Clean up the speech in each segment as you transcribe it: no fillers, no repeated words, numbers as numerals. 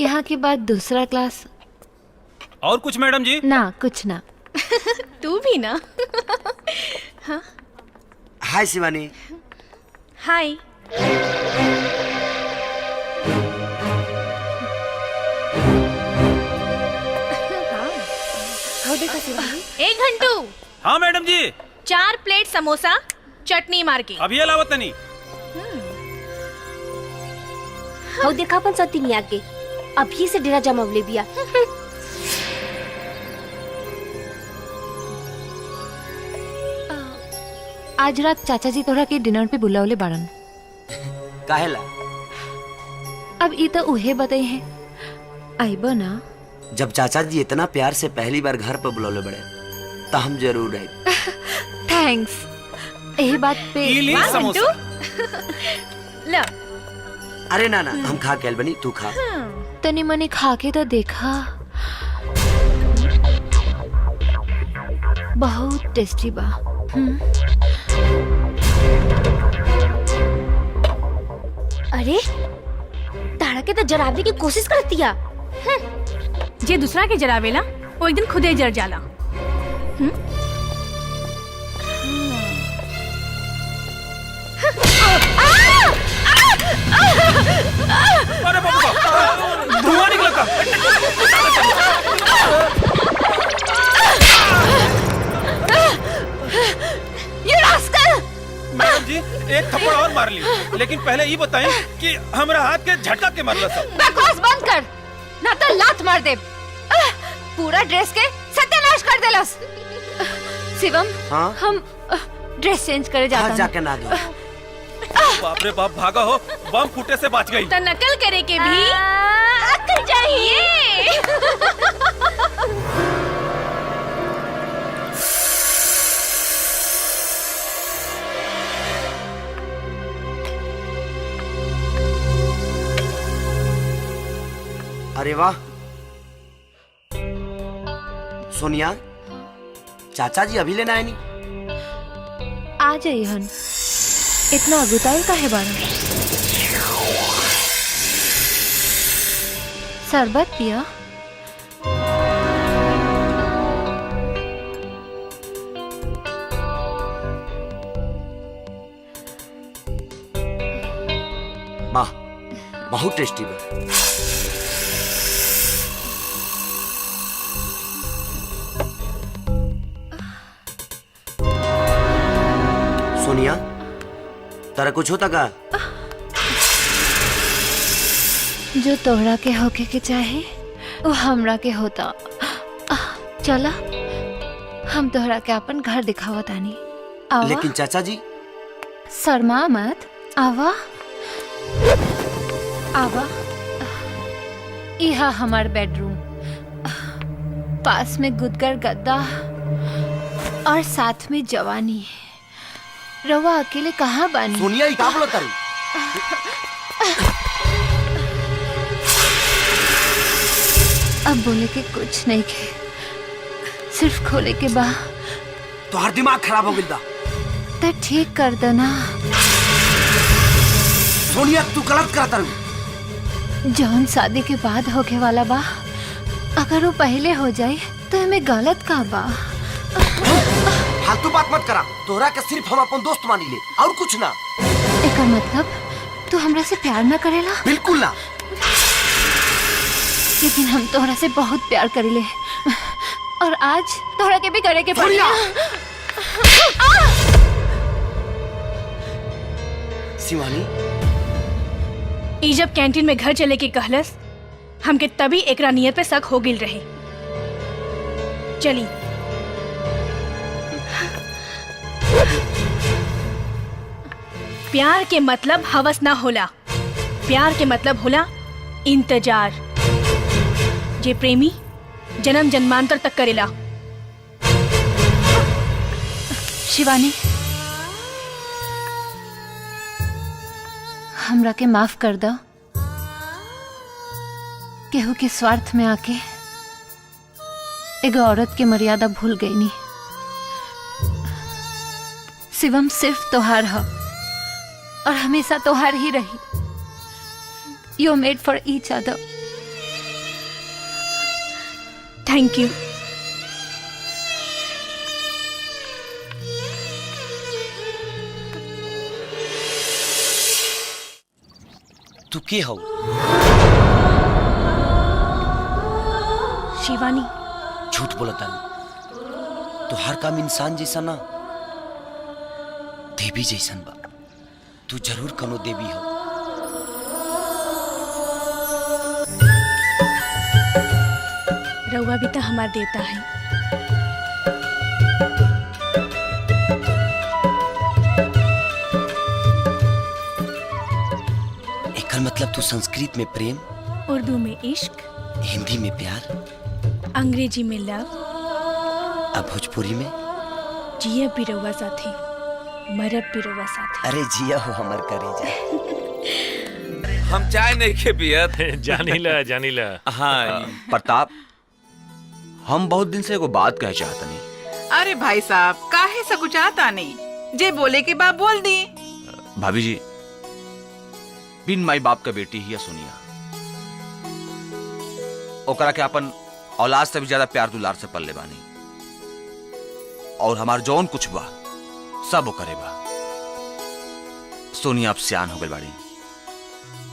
यहाँ के बाद दूसरा क्लास। और कुछ मैडम जी? ना कुछ ना। तू भी ना। हाँ हाय शिवानी। हाय। देखा शिवानी। एक घंटू। हाँ मैडम जी। 4 प्लेट समोसा चटनी मार के। अभी लावत नहीं। हाउ देखा अपन सती नहीं आगे अभी से डेरा जमावले बिया। आज रात चाचा जी तोरा के डिनर पे बुलावले बाड़न। काहेला? अब ई तो उहे बताई है। आइबो ना? जब चाचा जी इतना प्यार से पहली बार घर पर बुलौले बड़े तो हम जरूर आए। थैंक्स। यही बात पे समोसा। लो। अरे ना ना हम खा के बनी, तू खा। तनी मनी खा के तो देखा। बहुत टेस्टी बा। अरे तारा के तो जराबे की कोशिश करती है। जे दूसरा के जरावेला वो एक दिन खुदे जर जाला। अरे बाबा धुआं निकला था। ये रास्कल! मैडम जी एक थप्पड़ और मार ली, लेकिन पहले ये बताएं कि हमरा हाथ के झटका के मारला सब। बकवास बंद कर, ना तो लात मार दे। पूरा ड्रेस के सत्यानाश कर देलस। शिवम, हाँ? हम ड्रेस चेंज करे जाता हाँ, जाके ना गई। बाप रे बाप, भागा हो, बम फूटे से बच गई। तो नकल करे के भी अक्ल चाहिए। अरे वाह सोनिया, चाचा जी अभी लेना है नहीं? आ जाइए हन। इतना अगुताई का है बारन। शरबत पिया। वाह बहुत टेस्टी बा। सोनिया तारा कुछ होता का? जो तोहरा के होके के चाहे वो हमरा के होता। चला हम तोहरा के अपन घर दिखावा तानी। आवा। लेकिन चाचा जी। शर्मा मत। आवा आवा। यह हमार बेडरूम। पास में गुदगर गद्दा और साथ में जवानी। रवा अकेले कहाँ बानी? सोनिया ही का बोला तारी? अब बोले के कुछ नहीं के, सिर्फ खोले के बा। तो हर दिमाग खराब हो गया। तो ठीक कर देना। सोनिया तू गलत करता रही। जौन शादी के बाद होके वाला बा, अगर वो पहले हो जाए तो हमें गलत का बा। फालतू बात मत करा। तोहरा के सिर्फ हम अपन दोस्त मानी ले और कुछ ना। एका मतलब तू हमरा से प्यार ना करेला? बिल्कुल ना। लेकिन हम तोहरा से बहुत प्यार करेले और आज तोहरा के भी करे के पड़ी। शिवानी ई जब कैंटीन में घर चले के कहलस, हमके तभी एकरा नियत पे शक हो गिल रहे। चली। प्यार के मतलब हवस ना होला, प्यार के मतलब होला इंतजार, जे प्रेमी जन्म जन्मांतर तक करेला। शिवानी, हमरा के माफ कर दो। केहू के स्वार्थ में आके एगो औरत के मर्यादा भूल गई नी। शिवम सिर्फ तोहार है और हमेशा तोहार ही रही। You made for each other. Thank you. तू के हो? शिवानी। झूठ बोलता तो हर काम इंसान जैसा ना देवी जैसन बा। तू जरूर कनो देवी हो। रउआ भी तो हमार देवता है। एकर मतलब तू संस्कृत में प्रेम, उर्दू में इश्क, हिंदी में प्यार, अंग्रेजी में लव, अब भोजपुरी में जिया भी रउआ साथे, मरब भी रउआ साथे। अरे जिया हो हमार करेजा। हम चाय नहीं खे पियत। जानीला हाँ प्रताप, हम बहुत दिन से एगो बात कहे चाहत नहीं। अरे भाई साहब काहे सकुचाता नहीं, जे बोले के बाप बोल दी। भाभी जी, बिन माई बाप का बेटी ही है सोनिया। ओकरा के अपन औलाद से भी ज्यादा प्यार दुलार से पल्ले बानी, और हमार जौन कुछ बा सब वो करे बा। सोनिया अब सियान हो गई बाड़ी।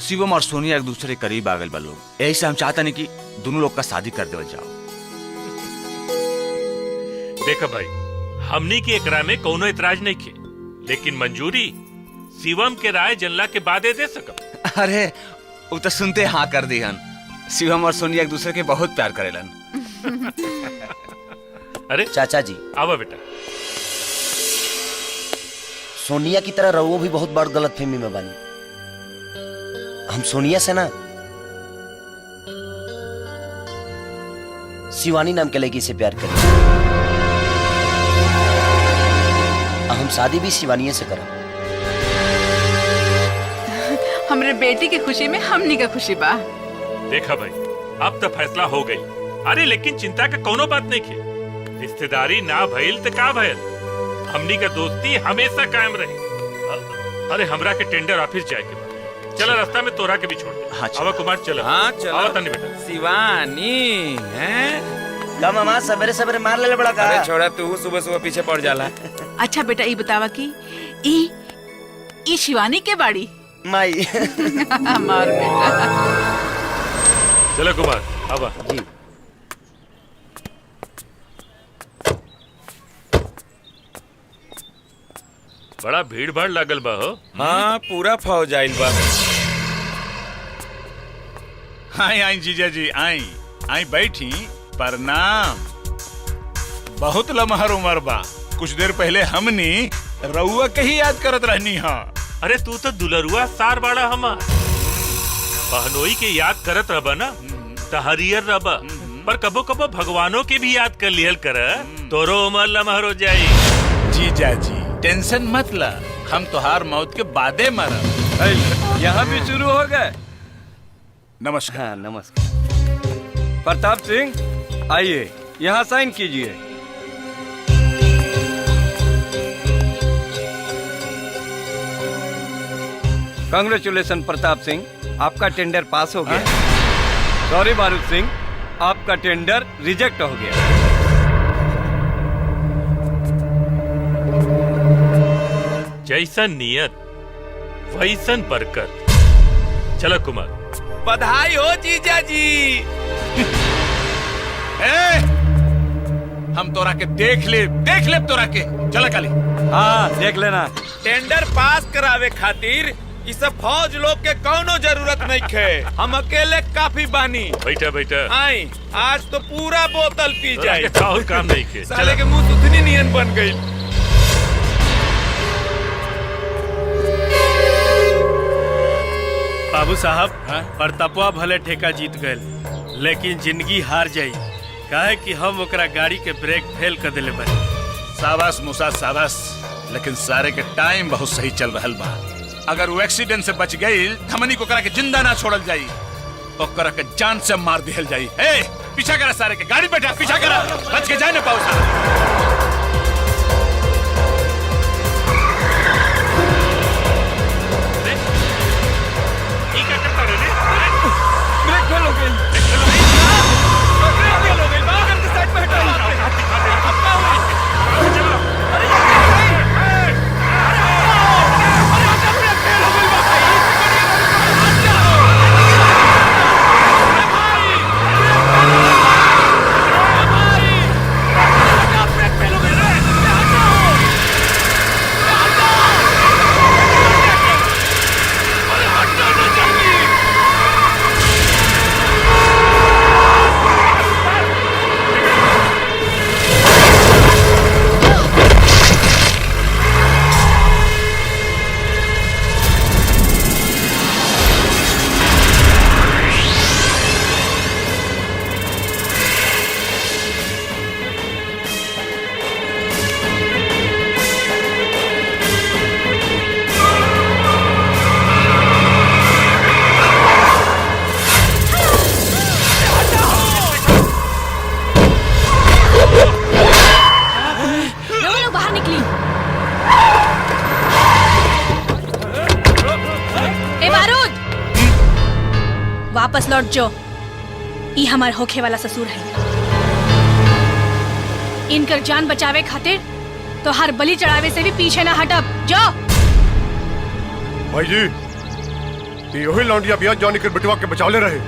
शिवम और सोनिया एक दूसरे के करीब आ गए बा लोग। यही से हम चाहता नहीं कि दोनों लोग का शादी कर देवल जाओ। देखा भाई, हमनी के एक राय में कोनो इतराज नहीं खे, लेकिन मंजूरी शिवम के राय जनला के बादे दे सकब। अरे वो तो सुनते हाँ कर दी हन। शिवम और सोनिया एक दूसरे के बहुत प्यार करेलन। अरे चाचा जी, आवा बेटा। सोनिया की तरह रवो भी बहुत बड़ गलतफहमी में बानी। हम सोनिया से ना शिवानी नाम के लड़की से प्यार करें। हम शादी भी शिवानी से करें। हमरे बेटी की खुशी में हमनी का खुशी बा। देखा भाई, अब तो फैसला हो गई। अरे लेकिन चिंता का कोनो बात नहीं खे। रिश्तेदारी ना भइल तो का भइल, हमनी का दोस्ती हमेशा कायम रही। अरे हमरा के टेंडर ऑफिस जाए के बाद चला, रास्ता में तोरा के भी छोड़ दे। हाँ, आवा कुमार चलो। हाँ चलो। आवा तनी बेटा। शिवानी हैं? का मामा सवेरे सवेरे मार ले बड़ा का? अरे छोड़ा, तू सुबह सुबह पीछे पड़ जाला। अच्छा बेटा ये बतावा कि ई शिवानी के बाड़ी माई। हमार बेटा। चलो कुमार, आवा। जी बड़ा भीड़ भाड़ लागल बा हो। हाँ पूरा फौज आइल बा। आई आई जीजा जी, आई आई बैठी। प्रणाम। बहुत लमहर उम्र बा। कुछ देर पहले हमनी रउआ के ही याद करत रहनी हा। अरे तू तो दुलरुआ सार बाड़ा हमार। बहनोई के याद करत रबा ना तो हरियर रबा, पर कबो कबो भगवानों के भी याद कर लिहल कर, तोरो उमर लमहर हो जाई। जीजा जी टेंशन मत ला, हम तोहार मौत के बादे मरब। यहाँ भी शुरू हो गए। नमस्कार। हाँ नमस्कार। प्रताप सिंह आइए, यहाँ साइन कीजिए। कांग्रेचुलेशन प्रताप सिंह, आपका टेंडर पास हो गया। सॉरी बारूद सिंह, आपका टेंडर रिजेक्ट हो गया। जैसन नियत वैसन बरकत। चलो कुमार। बधाई हो जीजा जी। ए, हम तोरा के देख ले तोरा के। चला काली। हाँ देख लेना। टेंडर पास करावे खातिर इस फौज लोग के कौनो जरूरत नहीं खे। हम अकेले काफी बानी। बैठा बैठा। आई आज तो पूरा बोतल पी जाए। और काम नहीं खे। साले के मुंह सुथनी नियन बन गई। बाबू साहब, प्रतापवा भले ठेका जीत गए, लेकिन जिंदगी हार जाई। काहे कि हम ओकरा गाड़ी के ब्रेक फेल कर देले बानी। शाबाश मूसा शाबाश, लेकिन सारे के टाइम बहुत सही चल रहल बा। अगर वो एक्सीडेंट से बच गई, हमनी को करा के जिंदा ना छोड़ल जाई, ओकरा के जान से मार दिहल जाई। ए पीछा करा सारे के, गाड़ी बैठा, पीछा करा, बच के जाए ना पाओ सारा। ब्रेक फेल हो गई। ब्रेक फेल हो गई बा। वापस लौट जो। ई हमार होखे वाला ससुर है। इनकर जान बचावे खातिर तो हर बलि चढ़ावे से भी पीछे ना हटब। जो भाई जी यही लौंडिया बिया जॉनी के बिटवा के बचावले रहे।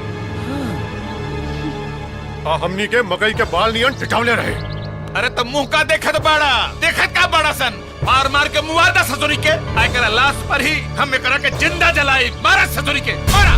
हमनी के मकई के बाल नियन टिटावले रहे। अरे तो मुंह का देखत बाड़ा, देखत का बाड़ा सन, मार मार के मुआदा ससुरी के आय करा लाश पर ही हम एकरा के जिंदा जलाई। मारा ससुरी के मारा।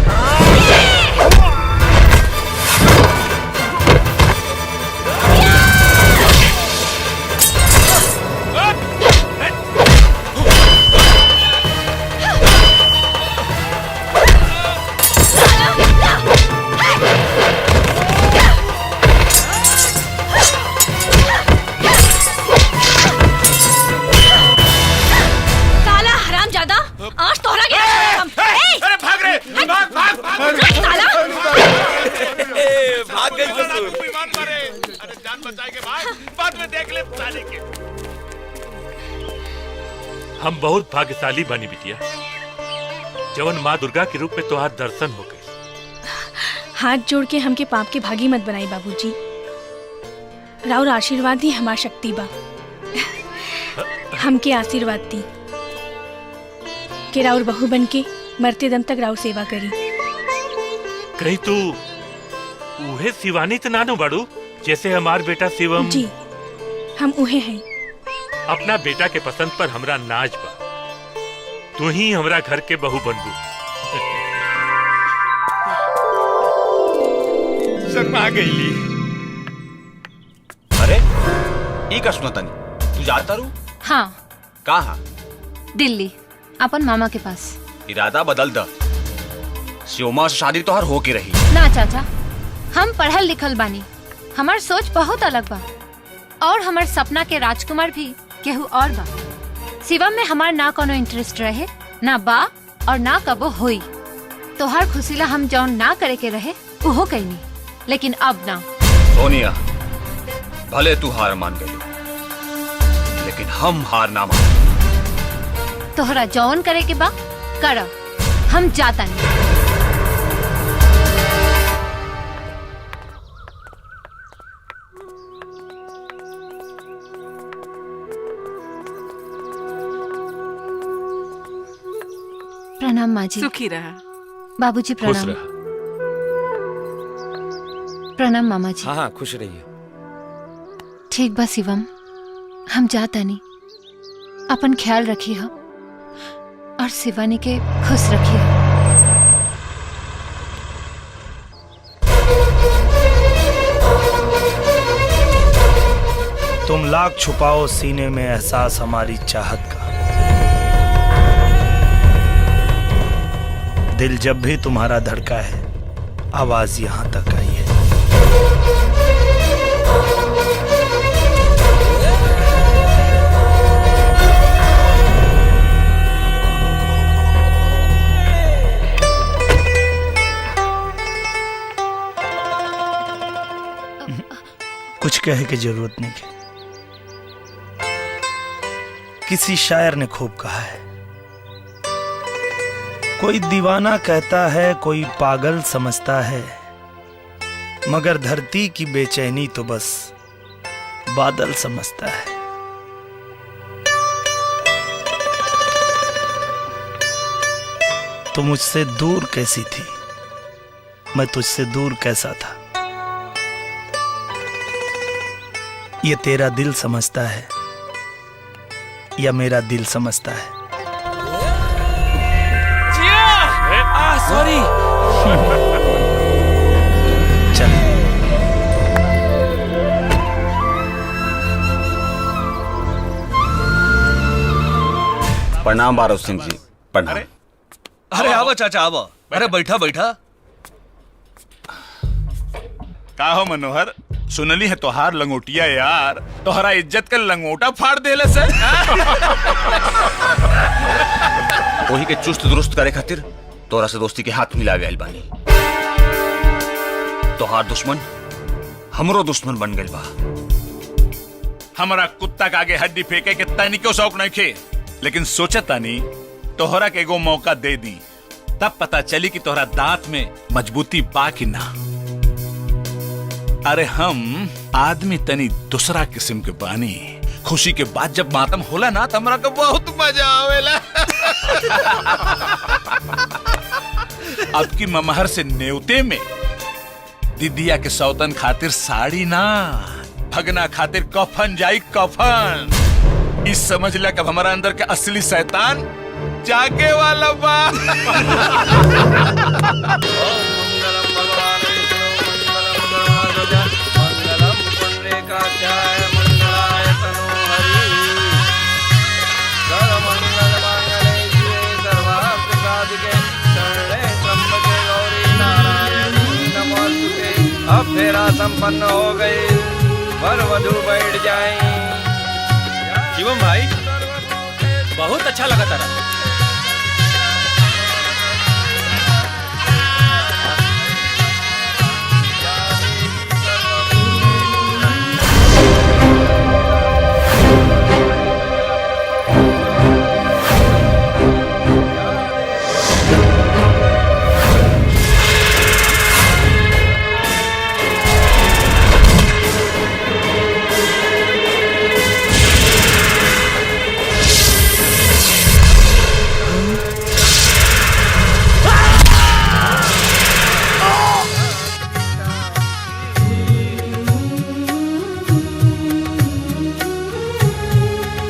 आज तोहरा के अरे भाग रे, भाग भाग भाग साला भाग गई ससुर। अरे जान बचाएंगे बाद में देख ले साले के। हम बहुत भाग्यशाली बनी बिटिया, जवन माँ दुर्गा के रूप में तुम्हार दर्शन हो गए। हाथ जोड़ के हमके पाप के भागी मत बनाई बाबूजी। राउर आशीर्वाद ही हमार शक्ति बा। हमके आशीर्वाद दी कि राउर बहू बन के मरते दम तक राउर सेवा करी। कहीं तू उहे शिवानी तो नानो बड़ू जैसे हमार बेटा शिवम। जी हम उहे हैं। अपना बेटा के पसंद पर हमरा नाज बा। तू ही हमरा घर के बहू बनबू। शर्मा गईली। अरे ई का सुना तनी, तू जाता रू? हाँ कहाँ? दिल्ली अपन मामा के पास। इरादा बदल द, शिवमा से शादी तोहर हो के रही। ना चाचा, हम पढ़ल लिखल बानी, हमार सोच बहुत अलग बा और हमार सपना के राजकुमार भी केहू और बा। शिवम में हमार ना कोनो इंटरेस्ट रहे, ना बा और ना कबो होई। तोहर खुशीला हम जौन ना करे के रहे उहो कईनी, लेकिन अब ना। सोनिया, भले तू हार मान गई, लेकिन हम हार ना मान। तोहरा जौन करे के बा कर, हम जाता नहीं। प्रणाम माँ जी। सुखी रहा। बाबूजी प्रणाम। प्रणाम मामा जी। हाँ हाँ खुश रहिए। ठीक बा शिवम, हम जाता नहीं। अपन ख्याल रखी हो और शिवानी के खुश रखिए। तुम लाख छुपाओ सीने में एहसास हमारी चाहत का, दिल जब भी तुम्हारा धड़का है आवाज यहां तक आई है। कुछ कहे की जरूरत नहीं है। किसी शायर ने खूब कहा है, कोई दीवाना कहता है कोई पागल समझता है, मगर धरती की बेचैनी तो बस बादल समझता है। तो मुझसे दूर कैसी थी, मैं तुझसे दूर कैसा था, ये तेरा दिल समझता है या मेरा दिल समझता है। सॉरी। चल प्रणाम बारो सिंह जी, प्रणाम। अरे आवा चाचा आवा। अरे बैठा बैठा। का हो मनोहर, सुनली है तोहार लंगोटिया यार तोहरा इज्जत का लंगोटा फाड़ देले से। वही के चुस्त दुरुस्त करे खातिर तोरा से दोस्ती के हाथ मिला गए बानी। तोहार दुश्मन हमरो दुश्मन बन गइल बा। हमारा कुत्ता के आगे हड्डी फेंके के तनी क्यों शौक नहीं खे, लेकिन सोचा तानी तोहरा के एगो मौका दे दी। तब पता चली कि तोहरा दांत में मजबूती बा कि ना। अरे हम आदमी तनी दूसरा किस्म के बानी। खुशी के बाद जब मातम होला ना तो हमरा को बहुत मजा आवेला। अब की ममहर से नेवते में दीदिया के सौतन खातिर साड़ी ना, भगना खातिर कफन जाई कफन। इस समझ लिया कब हमारा अंदर के असली शैतान जागे वाला बा। अब फेरा संपन्न हो गई, वर वधू बैठ जाएं। शिवम भाई बहुत अच्छा लगा तारा।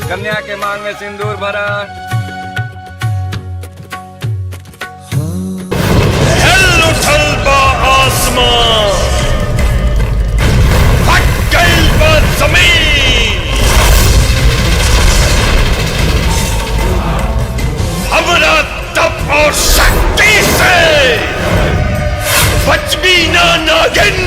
कन्या के मांग में सिंदूर भरा। आसमान फट गई जमीन, हमरा तप और शक्ति से बच भी ना नागिन।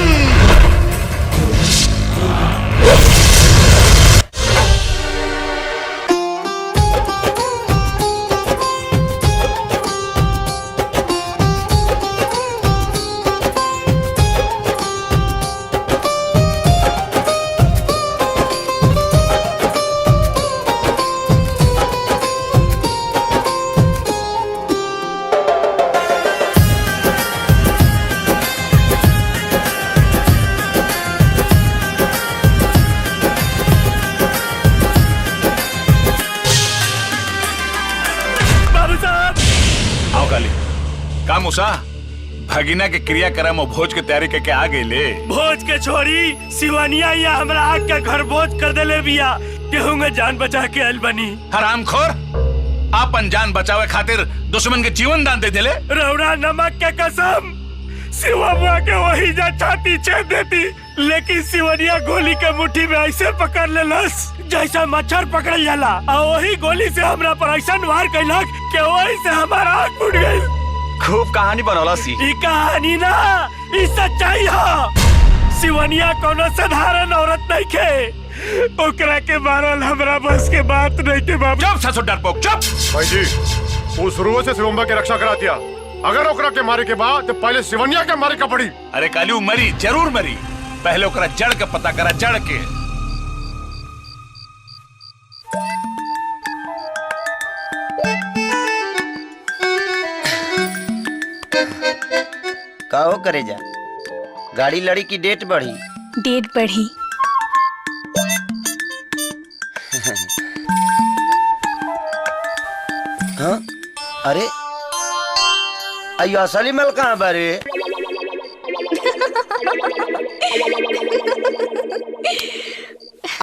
मूसा भगिना के क्रियाक्रम और भोज के तैयारी करके आ गई ले। भोज के छोड़ी सिवानिया या हमरा आग के घर भोज कर देले बिया। केहू में जान बचा के आइल बनी। हरामखोर, आपन जान बचावे खातिर दुश्मन के जीवन दान दे देले। रौरा नमक के कसम, शिवमुआ के वही जा छाती छेद देती, लेकिन सिवनिया गोली के मुट्ठी में ऐसे पकड़ लेलस जैसा मच्छर पकड़ जाला, और वही गोली से हमरा पर ऐसा वार कैलक कि वही से हमारा आँख फूट गई। खूब कहानी बनौला सी। ई कहानी ना, ई सच्चाई है। सिवनिया कोनो साधारण औरत नहीं के, ओकरा के मारल हमरा बस के बात नहीं के बाबू। चुप ससुर डरपोक, चुप। भाई जी, वो शुरू से शिवम्बा की रक्षा करा दिया। अगर ओकरा के मारे के बाद तो पहले सिवनिया के मारे का पड़ी। अरे काली मरी, जरूर मरी। पहले ओकरा जड़ के पता करा, जड़ के। का हो करे जा, गाड़ी लड़ी की डेट बढ़ी? डेट बढ़ी। हाँ? अरे अयो असली मल कहाँ बारे?